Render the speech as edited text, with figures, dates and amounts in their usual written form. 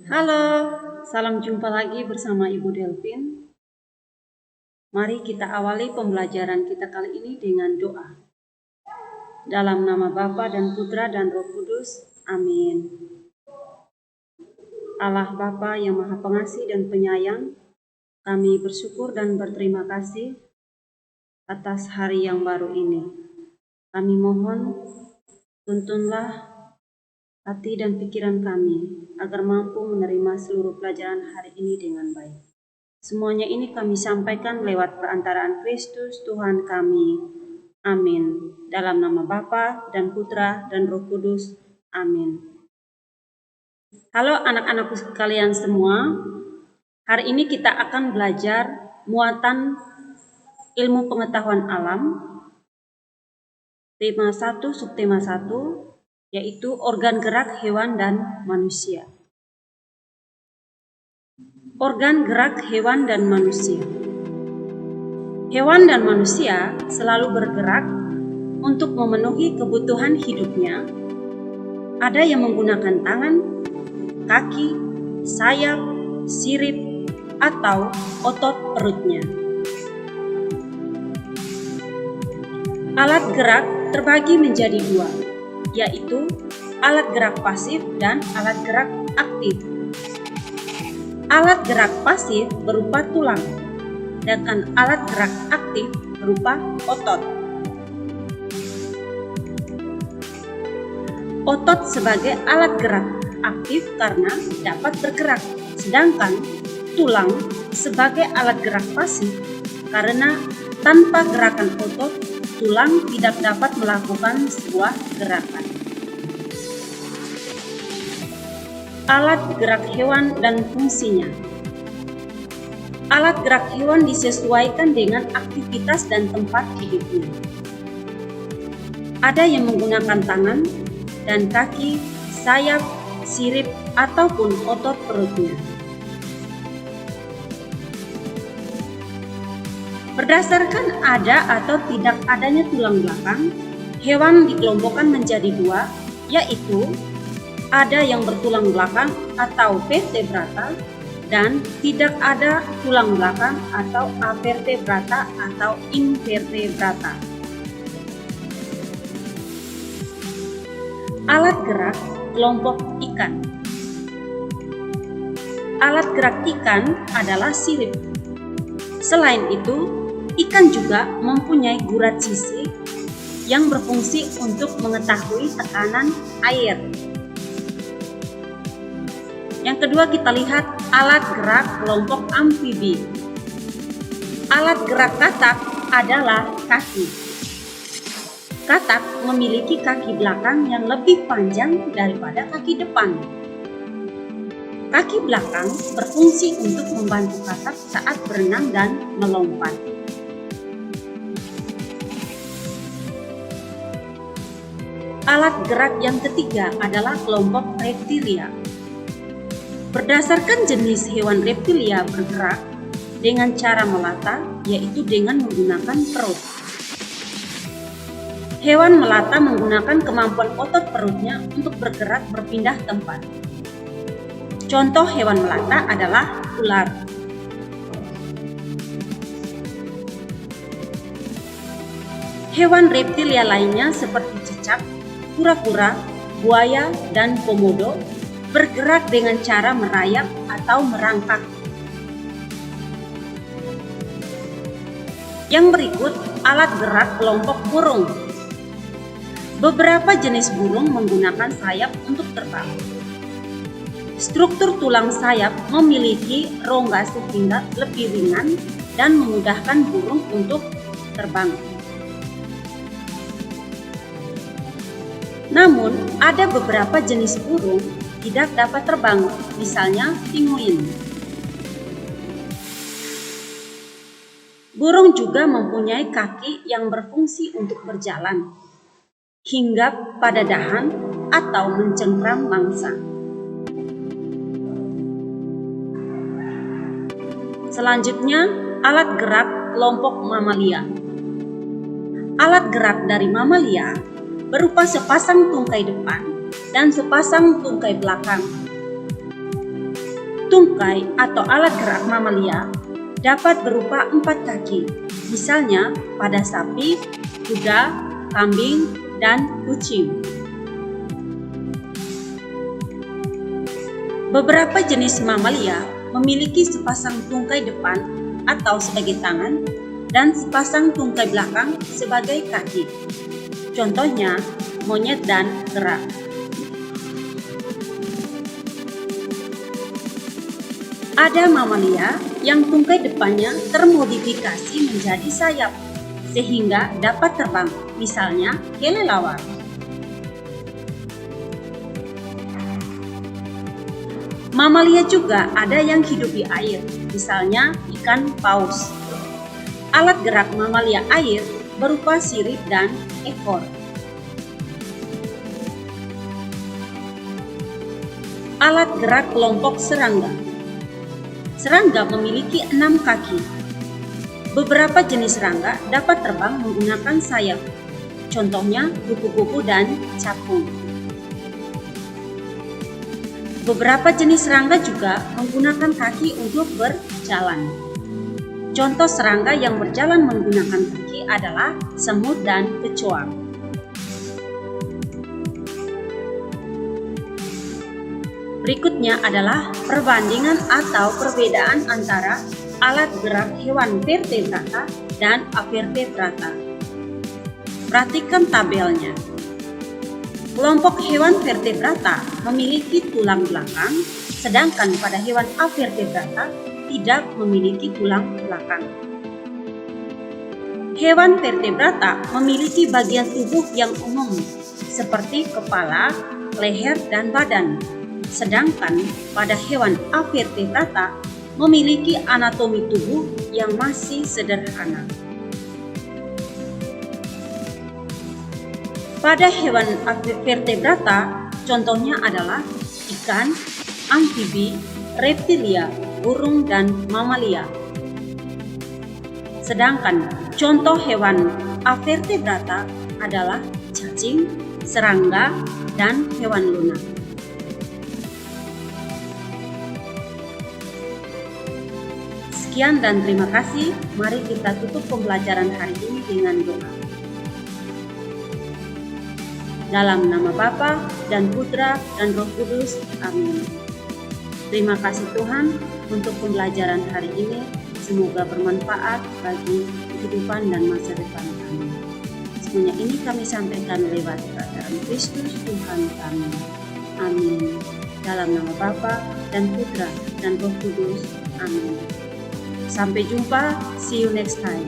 Halo, salam jumpa lagi bersama Ibu Delvin. Mari kita awali pembelajaran kita kali ini dengan doa. Dalam nama Bapa dan Putra dan Roh Kudus, amin. Allah Bapa yang Maha Pengasih dan Penyayang, kami bersyukur dan berterima kasih atas hari yang baru ini. Kami mohon tuntunlah hati dan pikiran kami agar mampu menerima seluruh pelajaran hari ini dengan baik. Semuanya ini kami sampaikan lewat perantaraan Kristus Tuhan kami. Amin. Dalam nama Bapa dan Putra dan Roh Kudus. Amin. Halo anak-anakku sekalian semua. Hari ini kita akan belajar muatan ilmu pengetahuan alam. Tema 1, subtema 1, yaitu organ gerak hewan dan manusia. Organ gerak hewan dan manusia. Hewan dan manusia selalu bergerak untuk memenuhi kebutuhan hidupnya. Ada yang menggunakan tangan, kaki, sayap, sirip, atau otot perutnya. Alat gerak terbagi menjadi dua, yaitu alat gerak pasif dan alat gerak aktif. Alat gerak pasif berupa tulang, sedangkan alat gerak aktif berupa otot. Otot sebagai alat gerak aktif karena dapat bergerak, sedangkan tulang sebagai alat gerak pasif karena tanpa gerakan otot, tulang tidak dapat melakukan sebuah gerakan. Alat gerak hewan dan fungsinya. Alat gerak hewan disesuaikan dengan aktivitas dan tempat hidupnya. Ada yang menggunakan tangan dan kaki, sayap, sirip, ataupun otot perutnya. Berdasarkan ada atau tidak adanya tulang belakang, hewan dikelompokkan menjadi dua, yaitu ada yang bertulang belakang atau vertebrata dan tidak ada tulang belakang atau avertebrata atau invertebrata. Alat gerak kelompok ikan. Alat gerak ikan adalah sirip. Selain itu, ikan juga mempunyai gurat sisi yang berfungsi untuk mengetahui tekanan air. Yang kedua kita lihat alat gerak kelompok amfibi. Alat gerak katak adalah kaki. Katak memiliki kaki belakang yang lebih panjang daripada kaki depan. Kaki belakang berfungsi untuk membantu katak saat berenang dan melompat. Alat gerak yang ketiga adalah kelompok reptilia. Berdasarkan jenis hewan reptilia bergerak dengan cara melata, yaitu dengan menggunakan perut. Hewan melata menggunakan kemampuan otot perutnya untuk bergerak berpindah tempat. Contoh hewan melata adalah ular. Hewan reptilia lainnya seperti cicak, kura-kura, buaya, dan komodo bergerak dengan cara merayap atau merangkak. Yang berikut alat gerak kelompok burung. Beberapa jenis burung menggunakan sayap untuk terbang. Struktur tulang sayap memiliki rongga sehingga lebih ringan dan memudahkan burung untuk terbang. Namun, ada beberapa jenis burung tidak dapat terbang, misalnya penguin. Burung juga mempunyai kaki yang berfungsi untuk berjalan, hinggap pada dahan, atau mencengkram mangsa. Selanjutnya, alat gerak kelompok mamalia. Alat gerak dari mamalia berupa sepasang tungkai depan dan sepasang tungkai belakang. Tungkai atau alat gerak mamalia dapat berupa 4 kaki, misalnya pada sapi, kuda, kambing, dan kucing. Beberapa jenis mamalia memiliki sepasang tungkai depan atau sebagai tangan dan sepasang tungkai belakang sebagai kaki. Contohnya, monyet dan kera. Ada mamalia yang tungkai depannya termodifikasi menjadi sayap sehingga dapat terbang, misalnya kelelawar. Mamalia juga ada yang hidup di air, misalnya ikan paus. Alat gerak mamalia air berupa sirip dan ekor. Alat gerak kelompok serangga. Serangga memiliki 6 kaki. Beberapa jenis serangga dapat terbang menggunakan sayap. Contohnya kupu-kupu dan capung. Beberapa jenis serangga juga menggunakan kaki untuk berjalan. Contoh serangga yang berjalan menggunakan kaki adalah semut dan kecoa. Berikutnya adalah perbandingan atau perbedaan antara alat gerak hewan vertebrata dan avertebrata. Perhatikan tabelnya. Kelompok hewan vertebrata memiliki tulang belakang, sedangkan pada hewan avertebrata tidak memiliki tulang belakang. Hewan vertebrata memiliki bagian tubuh yang umum, seperti kepala, leher, dan badan. Sedangkan pada hewan avertebrata memiliki anatomi tubuh yang masih sederhana. Pada hewan vertebrata, contohnya adalah ikan, amfibi, reptilia, burung, dan mamalia. Sedangkan contoh hewan avertebrata adalah cacing, serangga, dan hewan lunak. Sekian dan terima kasih. Mari kita tutup pembelajaran hari ini dengan doa. Dalam nama Bapa dan Putra dan Roh Kudus. Amin. Terima kasih Tuhan untuk pembelajaran hari ini. Semoga bermanfaat bagi kehidupan dan masa depan kami. Semuanya ini kami sampaikan lewat kehadiran Kristus Tuhan kami. Amin. Dalam nama Bapa dan Putra dan Roh Kudus. Amin. Sampai jumpa. See you next time.